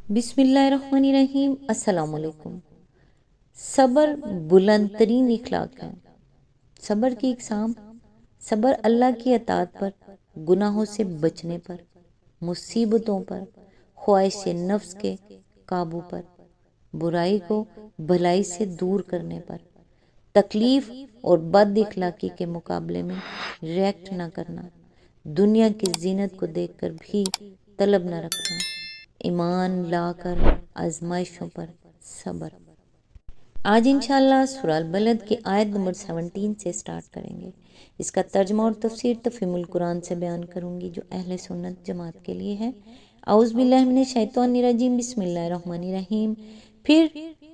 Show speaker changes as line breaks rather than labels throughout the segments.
بسم اللہ الرحمن الرحیم۔ السلام علیکم۔ صبر بلند ترین اخلاق ہے۔ صبر کی اقسام: صبر اللہ کی اطاعت پر، گناہوں سے بچنے پر، مصیبتوں پر، خواہش نفس کے قابو پر، برائی کو بھلائی سے دور کرنے پر، تکلیف اور بد اخلاقی کے مقابلے میں ریئیکٹ نہ کرنا، دنیا کی زینت کو دیکھ کر بھی طلب نہ رکھنا، ایمان لا کر آزمائشوں پر صبر۔ آج انشاءاللہ سورہ البلد کی آیت نمبر 17 سے سٹارٹ کریں گے۔ اس کا ترجمہ اور تفسیر تفہیم القرآن سے بیان کروں گی جو اہل سنت جماعت کے لیے ہے۔ اعوذ باللہ من الشیطان الرجیم، بسم اللہ الرحمن الرحیم۔ پھر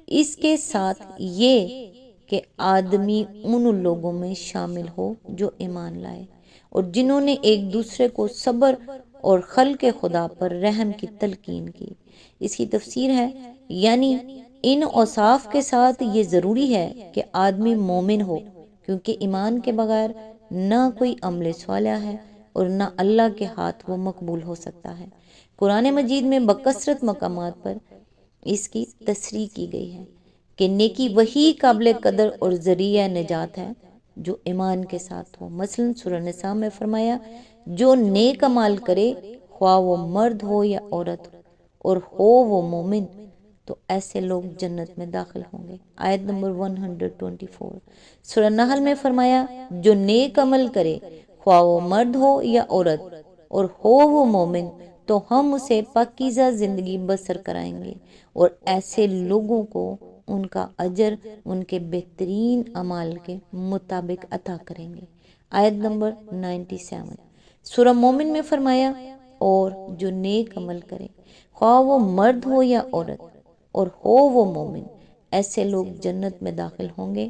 اس کے ساتھ یہ کہ آدمی ان لوگوں میں شامل ہو جو ایمان لائے اور جنہوں نے ایک دوسرے کو صبر اور خلق خدا پر رحم کی تلقین کی۔ اس کی تفسیر ہے، یعنی ان اوصاف کے ساتھ یہ ضروری ہے کہ آدمی مومن ہو، کیونکہ ایمان کے بغیر نہ کوئی عمل صالح ہے اور نہ اللہ کے ہاتھ وہ مقبول ہو سکتا ہے۔ قرآن مجید میں بکثرت مقامات پر اس کی تصریح کی گئی ہے کہ نیکی وہی قابل قدر اور ذریعہ نجات ہے جو ایمان کے ساتھ ہو۔ مثلا سورہ نساء میں فرمایا، جو نیک عمل کرے خواہ وہ مرد ہو یا عورت اور ہو وہ مومن تو ایسے لوگ جنت میں داخل ہوں گے۔ آیت نمبر 124۔ سورہ نحل میں فرمایا، جو نیک عمل کرے خواہ وہ مرد ہو یا عورت اور ہو وہ مومن تو ہم اسے پاکیزہ زندگی بسر کرائیں گے اور ایسے لوگوں کو ان کا اجر ان کے بہترین اعمال کے مطابق عطا کریں گے۔ آیت نمبر 97۔ سورہ مومن میں فرمایا، اور جو نیک عمل کرے خواہ وہ مرد ہو یا عورت اور ہو وہ مومن ایسے لوگ جنت میں داخل ہوں گے،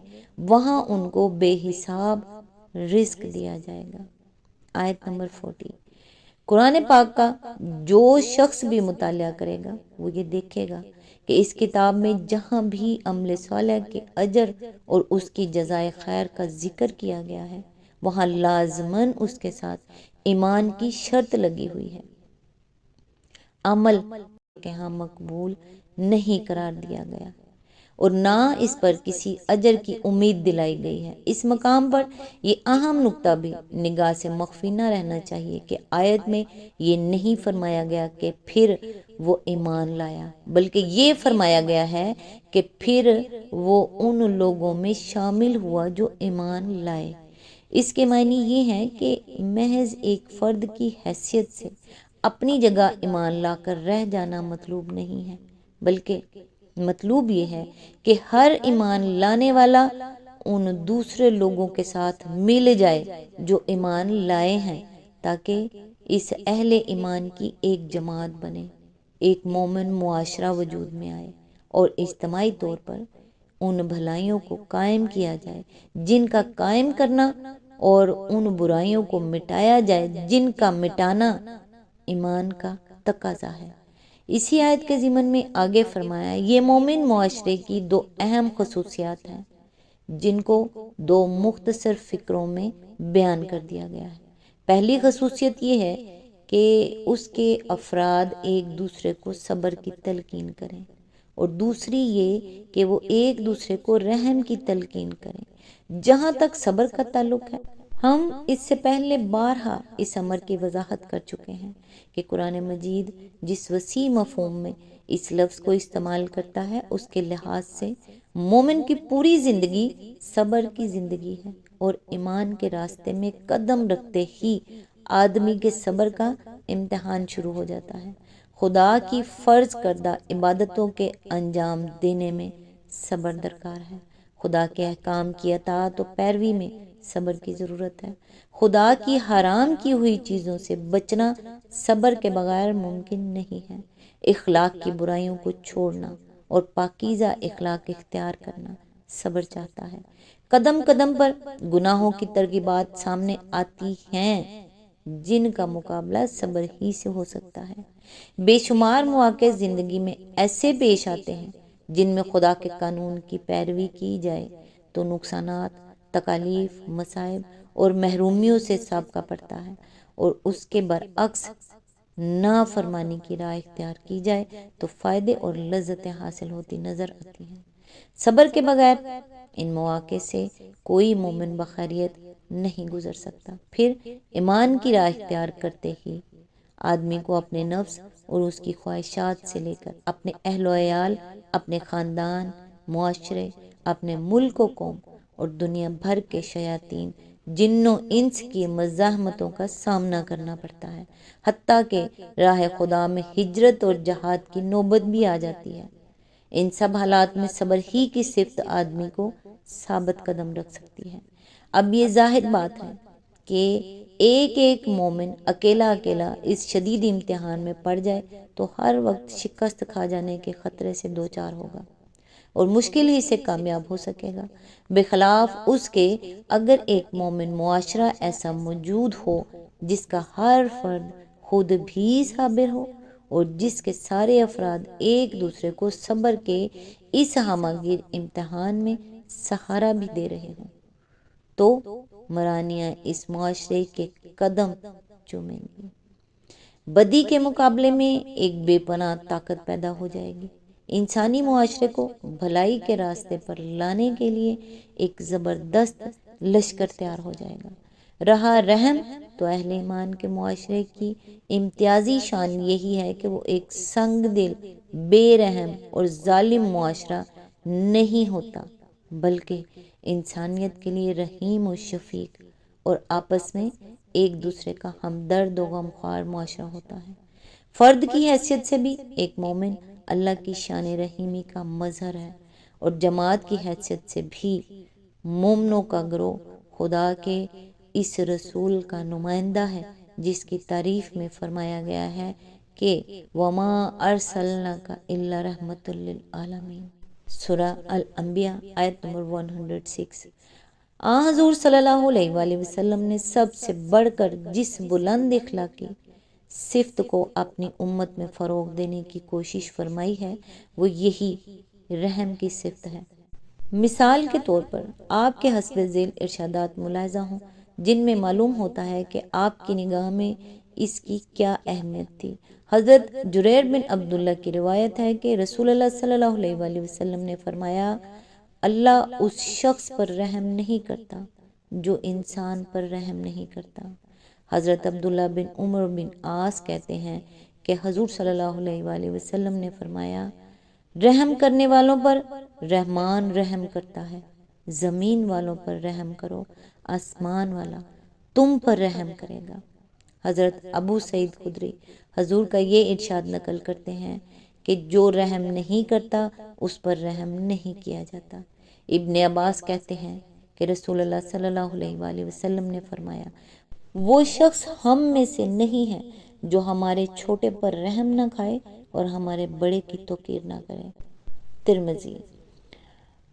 وہاں ان کو بے حساب رزق دیا جائے گا۔ آیت نمبر 40۔ قرآن پاک کا جو شخص بھی مطالعہ کرے گا وہ یہ دیکھے گا کہ اس کتاب میں جہاں بھی عمل صالح کے اجر اور اس کی جزائے خیر کا ذکر کیا گیا ہے، وہاں لازماً اس کے ساتھ ایمان کی شرط لگی ہوئی ہے۔ عمل کے ہاں مقبول نہیں قرار دیا گیا اور نہ اس پر کسی اجر کی امید دلائی گئی ہے۔ اس مقام پر یہ اہم نکتہ بھی نگاہ سے مخفی نہ رہنا چاہیے کہ آیت میں یہ نہیں فرمایا گیا کہ پھر وہ ایمان لایا، بلکہ یہ فرمایا گیا ہے کہ پھر وہ ان لوگوں میں شامل ہوا جو ایمان لائے۔ اس کے معنی یہ ہے کہ محض ایک فرد کی حیثیت سے اپنی جگہ ایمان لا کر رہ جانا مطلوب نہیں ہے، بلکہ مطلوب یہ ہے کہ ہر ایمان لانے والا ان دوسرے لوگوں کے ساتھ مل جائے جو ایمان لائے ہیں، تاکہ اس اہل ایمان کی ایک جماعت بنے، ایک مومن معاشرہ وجود میں آئے اور اجتماعی طور پر ان بھلائیوں کو قائم کیا جائے جن کا قائم کرنا اور ان برائیوں کو مٹایا جائے جن کا مٹانا ایمان کا تقاضا ہے۔ اسی آیت کے ضمن میں آگے فرمایا، یہ مومن معاشرے کی دو اہم خصوصیات ہیں جن کو دو مختصر فقروں میں بیان کر دیا گیا ہے۔ پہلی خصوصیت یہ ہے کہ اس کے افراد ایک دوسرے کو صبر کی تلقین کریں اور دوسری یہ کہ وہ ایک دوسرے کو رحم کی تلقین کریں۔ جہاں تک صبر کا تعلق ہے، ہم اس سے پہلے بارہا اس امر کی وضاحت کر چکے ہیں کہ قرآن مجید جس وسیع مفہوم میں اس لفظ کو استعمال کرتا ہے، اس کے لحاظ سے مومن کی پوری زندگی صبر کی زندگی ہے اور ایمان کے راستے میں قدم رکھتے ہی آدمی کے صبر کا امتحان شروع ہو جاتا ہے۔ خدا کی فرض کردہ عبادتوں کے انجام دینے میں صبر درکار ہے۔ خدا کے احکام کی اطاعت و پیروی میں صبر کی ضرورت ہے۔ خدا کی حرام کی ہوئی چیزوں سے بچنا صبر کے بغیر ممکن نہیں ہے۔ اخلاق کی برائیوں کو چھوڑنا اور پاکیزہ اخلاق اختیار کرنا صبر چاہتا ہے۔ قدم قدم پر گناہوں کی ترغیبات سامنے آتی ہیں جن کا مقابلہ صبر ہی سے ہو سکتا ہے۔ بے شمار مواقع زندگی میں ایسے پیش آتے ہیں جن میں خدا کے قانون کی پیروی کی جائے تو نقصانات، تکالیف، مصائب اور محرومیوں سے سابقہ پڑتا ہے، اور اس کے برعکس نافرمانی کی راہ اختیار کی جائے تو فائدے اور لذتیں حاصل ہوتی نظر آتی ہیں۔ صبر کے بغیر ان مواقع سے کوئی مومن بخیریت نہیں گزر سکتا۔ پھر ایمان کی راہ اختیار کرتے ہی آدمی کو اپنے نفس اور اس کی خواہشات سے لے کر اپنے اہل و عیال، اپنے خاندان، معاشرے، اپنے ملک و قوم اور دنیا بھر کے شیاطین، جن و انس کی مزاحمتوں کا سامنا کرنا پڑتا ہے، حتیٰ کہ راہ خدا میں ہجرت اور جہاد کی نوبت بھی آ جاتی ہے۔ ان سب حالات میں صبر ہی کی صفت آدمی کو ثابت قدم رکھ سکتی ہے۔ اب یہ ظاہر بات ہے کہ ایک ایک مومن اکیلا اکیلا اس شدید امتحان میں پڑ جائے تو ہر وقت شکست کھا جانے کے خطرے سے دوچار ہوگا اور مشکل ہی سے کامیاب ہو سکے گا، بخلاف اس کے اگر ایک مومن معاشرہ ایسا موجود ہو جس کا ہر فرد خود بھی صابر ہو اور جس کے سارے افراد ایک دوسرے کو صبر کے اس ہمہ گیر امتحان میں سہارا بھی دے رہے ہوں تو مرانیاں اس معاشرے کے قدم چومیں گی۔ بدی کے مقابلے میں ایک بے پناہ طاقت پیدا ہو جائے گی۔ انسانی معاشرے کو بھلائی کے راستے پر لانے کے لیے ایک زبردست لشکر تیار ہو جائے گا۔ رہا رحم تو اہل ایمان کے معاشرے کی امتیازی شان یہی ہے کہ وہ ایک سنگ دل، بے رحم اور ظالم معاشرہ نہیں ہوتا، بلکہ انسانیت کے لیے رحیم و شفیق اور آپس میں ایک دوسرے کا ہمدرد و غمخوار معاشرہ ہوتا ہے۔ فرد کی حیثیت سے بھی ایک مومن اللہ کی شان رحیمی کا مظہر ہے اور جماعت کی حیثیت سے بھی مومنوں کا گروہ خدا کے اس رسول کا نمائندہ ہے، جس کی تعریف میں فرمایا گیا ہے کہ وَمَا أَرْسَلْنَاكَ إِلَّا رَحْمَةً لِلْعَالَمِينَ، سورہ الانبیاء آیت نمبر 106۔ حضور صلی اللہ علیہ وآلہ وسلم نے سب سے بڑھ کر جس بلند اخلاقی صفت کو اپنی امت میں فروغ دینے کی کوشش فرمائی ہے وہ یہی رحم کی صفت ہے۔ مثال کے طور پر آپ کے حسب ذیل ارشادات ملاحظہ ہوں جن میں معلوم ہوتا ہے کہ آپ کی نگاہ میں اس کی کیا اہمیت تھی۔ حضرت جریر بن عبداللہ کی روایت ہے کہ رسول اللہ صلی اللہ علیہ وآلہ وسلم نے فرمایا، اللہ اس شخص پر رحم نہیں کرتا جو انسان پر رحم نہیں کرتا۔ حضرت عبداللہ بن عمر بن عاص کہتے ہیں کہ حضور صلی اللہ علیہ وآلہ وسلم نے فرمایا، رحم کرنے والوں پر رحمان رحم کرتا ہے، زمین والوں پر رحم کرو، آسمان والا تم پر رحم کرے گا۔ حضرت ابو سعید خدری حضور کا یہ ارشاد نقل کرتے ہیں کہ جو رحم نہیں کرتا اس پر رحم نہیں کیا جاتا۔ ابن عباس کہتے ہیں کہ رسول اللہ صلی اللہ علیہ وآلہ وسلم نے فرمایا، وہ شخص ہم میں سے نہیں ہے جو ہمارے چھوٹے پر رحم نہ کھائے اور ہمارے بڑے کی توقیر نہ کرے۔ ترمذی۔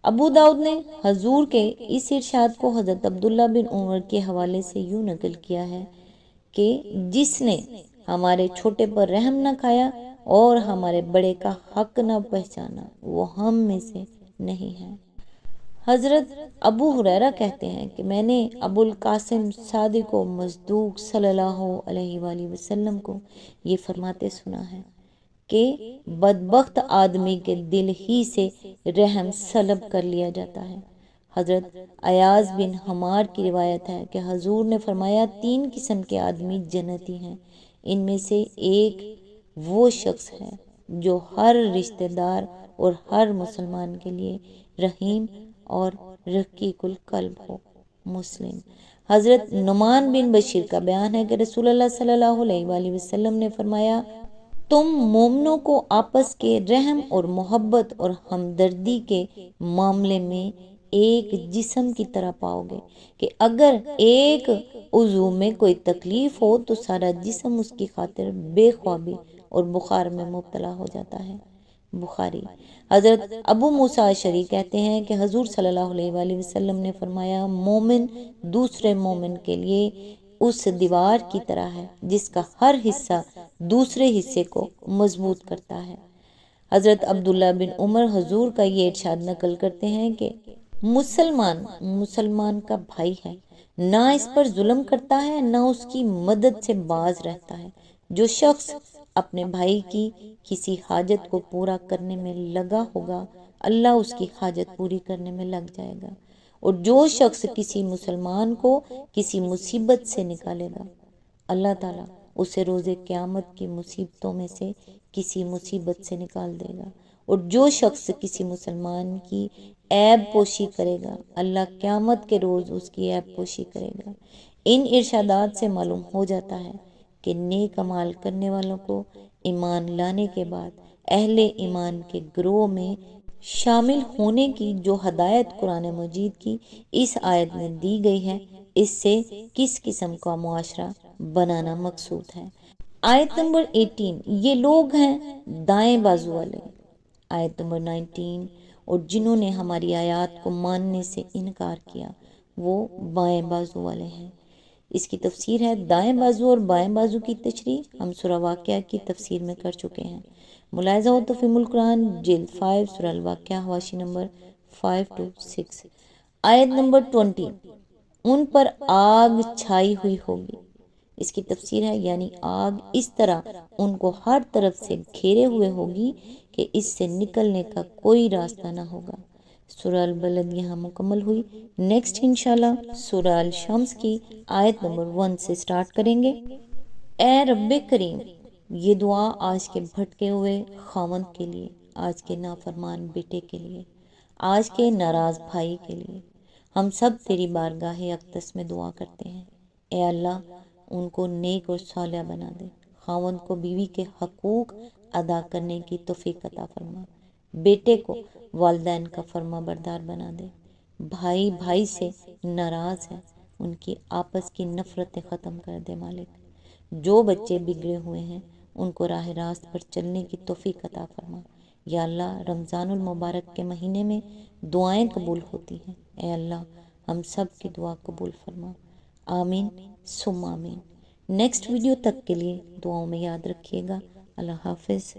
ابو داؤد نے حضور کے اس ارشاد کو حضرت عبداللہ بن عمر کے حوالے سے یوں نقل کیا ہے کہ جس نے ہمارے چھوٹے پر رحم نہ کھایا اور ہمارے بڑے کا حق نہ پہچانا وہ ہم میں سے نہیں ہے۔ حضرت ابو ہریرہ کہتے ہیں کہ میں نے ابو القاسم صادق و مصدوق صلی اللہ علیہ وآلہ وسلم کو یہ فرماتے سنا ہے کہ بدبخت آدمی کے دل ہی سے رحم سلب کر لیا جاتا ہے۔ حضرت ایاز بن حمار کی روایت ہے کہ حضور نے فرمایا، 3 قسم کے آدمی جنتی ہیں، ان میں سے ایک وہ شخص ہے جو ہر رشتہ دار اور ہر مسلمان کے لیے رحیم اور رقیق القلب ہو۔ مسلم۔ حضرت نعمان بن بشیر کا بیان ہے کہ رسول اللہ صلی اللہ علیہ وآلہ وسلم نے فرمایا، تم مومنوں کو آپس کے رحم اور محبت اور ہمدردی کے معاملے میں ایک جسم کی طرح پاؤ گے کہ اگر ایک عضو میں کوئی تکلیف ہو تو سارا جسم اس کی خاطر بے خوابی اور بخار میں مبتلا ہو جاتا ہے۔ بخاری۔ حضرت ابو موسیٰ اشعری کہتے ہیں کہ حضور صلی اللہ علیہ وآلہ وسلم نے فرمایا، مومن دوسرے مومن کے لیے اس دیوار کی طرح ہے جس کا ہر حصہ دوسرے حصے کو مضبوط کرتا ہے۔ حضرت عبداللہ بن عمر حضور کا یہ ارشاد نقل کرتے ہیں کہ مسلمان کا بھائی ہے، نہ اس پر ظلم کرتا ہے نہ اس کی مدد سے باز رہتا ہے، جو شخص اپنے بھائی کی کسی حاجت کو پورا کرنے میں لگا ہوگا اللہ اس کی حاجت پوری کرنے میں لگ جائے گا، اور جو شخص کسی مسلمان کو کسی مصیبت سے نکالے گا اللہ تعالیٰ اسے روز قیامت کی مصیبتوں میں سے کسی مصیبت سے نکال دے گا، اور جو شخص کسی مسلمان کی عیب پوشی کرے گا اللہ قیامت کے روز اس کی عیب پوشی کرے گا۔ ان ارشادات سے معلوم ہو جاتا ہے کہ نیک اعمال کرنے والوں کو ایمان لانے کے بعد اہل ایمان کے گروہ میں شامل ہونے کی جو ہدایت قرآن مجید کی اس آیت میں دی گئی ہے، اس سے کس قسم کا معاشرہ بنانا مقصود ہے۔ آیت نمبر 18، یہ لوگ ہیں دائیں بازو والے۔ آیت نمبر 19، اور جنہوں نے ہماری آیات کو ماننے سے انکار کیا وہ بائیں بازو والے ہیں۔ اس کی تفسیر ہے، دائیں بازو اور بائیں بازو کی تشریح ہم سورہ واقعہ کی تفسیر میں کر چکے ہیں۔ ملاحظہ ہو تفہیم القرآن جلد 5 سورہ الواقعہ حواشی نمبر 5 to 6۔ آیت نمبر 20، ان پر آگ چھائی ہوئی ہوگی۔ اس کی تفسیر ہے، یعنی آگ اس طرح ان کو ہر طرف سے گھیرے ہوئے ہوگی کہ اس سے نکلنے کا کوئی راستہ نہ ہوگا۔ سورہ البلد یہاں مکمل ہوئی۔ نیکسٹ انشاءاللہ سورہ الشمس کی آیت نمبر 1 سے سٹارٹ کریں گے۔ اے رب کریم، یہ دعا آج کے بھٹکے ہوئے خاوند کے لیے، آج کے نافرمان بیٹے کے لیے، آج کے ناراض بھائی کے لیے، ہم سب تیری بارگاہ اقدس میں دعا کرتے ہیں۔ اے اللہ، ان کو نیک اور صالح بنا دے، خاوند کو بیوی کے حقوق ادا کرنے کی توفیق عطا فرما، بیٹے کو والدین کا فرما بردار بنا دے، بھائی بھائی سے ناراض ہے ان کی آپس کی نفرتیں ختم کر دے مالک، جو بچے بگڑے ہوئے ہیں ان کو راہ راست پر چلنے کی توفیق عطا فرما۔ یا اللہ، رمضان المبارک کے مہینے میں دعائیں قبول ہوتی ہیں، اے اللہ ہم سب کی دعا قبول فرما، آمین ثم آمین۔ نیکسٹ ویڈیو تک کے لیے دعاؤں میں یاد رکھیے گا۔ اللہ حافظ۔